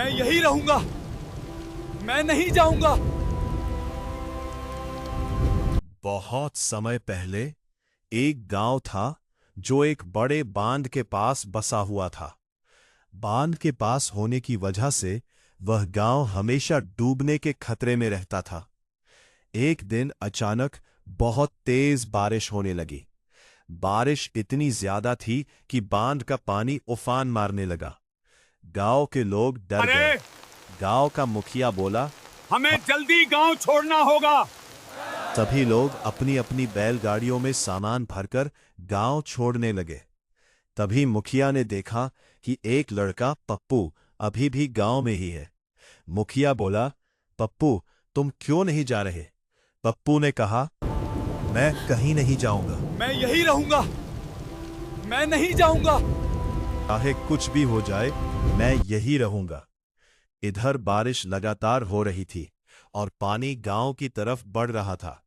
मैं यही रहूंगा, मैं नहीं जाऊंगा। बहुत समय पहले एक गांव था जो एक बड़े बांध के पास बसा हुआ था। बांध के पास होने की वजह से वह गांव हमेशा डूबने के खतरे में रहता था। एक दिन अचानक बहुत तेज बारिश होने लगी। बारिश इतनी ज्यादा थी कि बांध का पानी उफान मारने लगा। गांव के लोग डर गए। अरे, गांव का मुखिया बोला, हमें जल्दी गांव छोड़ना होगा। सभी लोग अपनी अपनी बैलगाड़ियों में सामान भरकर गांव छोड़ने लगे। तभी मुखिया ने देखा कि एक लड़का पप्पू अभी भी गांव में ही है। मुखिया बोला, पप्पू, तुम क्यों नहीं जा रहे? पप्पू ने कहा, मैं कहीं नहीं जाऊंगा। मैं यही रहूंगा, मैं नहीं जाऊंगा। चाहे कुछ भी हो जाए, मैं यही रहूंगा। इधर बारिश लगातार हो रही थी और पानी गांव की तरफ बढ़ रहा था।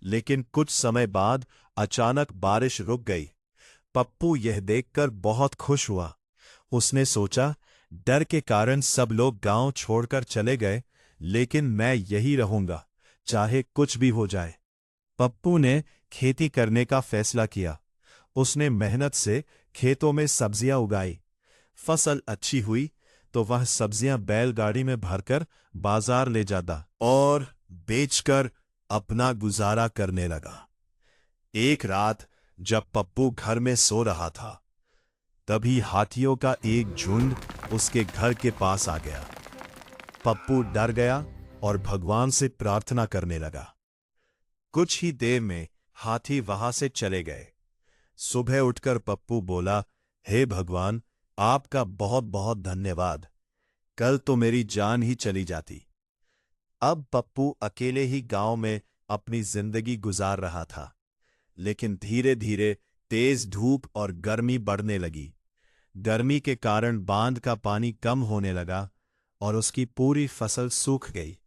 लेकिन कुछ समय बाद अचानक बारिश रुक गई। पप्पू यह देखकर बहुत खुश हुआ। उसने सोचा, डर के कारण सब लोग गांव छोड़कर चले गए, लेकिन मैं यही रहूंगा, चाहे कुछ भी हो जाए। पप्पू ने खेती करने का फैसला किया। उसने मेहनत से खेतों में सब्जियां उगाई। फसल अच्छी हुई तो वह सब्जियां बैलगाड़ी में भरकर बाजार ले जाता और बेचकर अपना गुजारा करने लगा। एक रात जब पप्पू घर में सो रहा था, तभी हाथियों का एक झुंड उसके घर के पास आ गया। पप्पू डर गया और भगवान से प्रार्थना करने लगा। कुछ ही देर में हाथी वहां से चले गए। सुबह उठकर पप्पू बोला, हे भगवान, आपका बहुत बहुत धन्यवाद। कल तो मेरी जान ही चली जाती। अब पप्पू अकेले ही गांव में अपनी जिंदगी गुजार रहा था। लेकिन धीरे धीरे तेज धूप और गर्मी बढ़ने लगी। गर्मी के कारण बांध का पानी कम होने लगा और उसकी पूरी फसल सूख गई।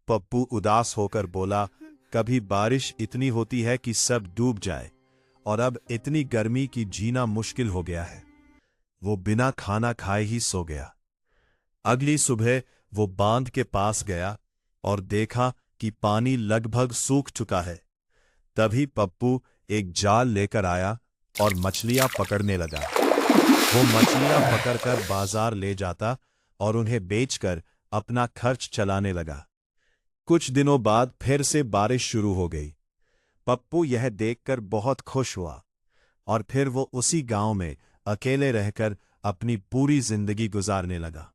पप्पू उदास होकर बोला, कभी बारिश इतनी होती है कि सब डूब जाए, और अब इतनी गर्मी की जीना मुश्किल हो गया है। वो बिना खाना खाए ही सो गया। अगली सुबह वो बांध के पास गया और देखा कि पानी लगभग सूख चुका है। तभी पप्पू एक जाल लेकर आया और मछलियां पकड़ने लगा। वो मछलियां पकड़कर बाजार ले जाता और उन्हें बेचकर अपना खर्च चलाने लगा। कुछ दिनों बाद फिर से बारिश शुरू हो गई। पप्पू यह देखकर बहुत खुश हुआ और फिर वो उसी गांव में अकेले रहकर अपनी पूरी जिंदगी गुजारने लगा।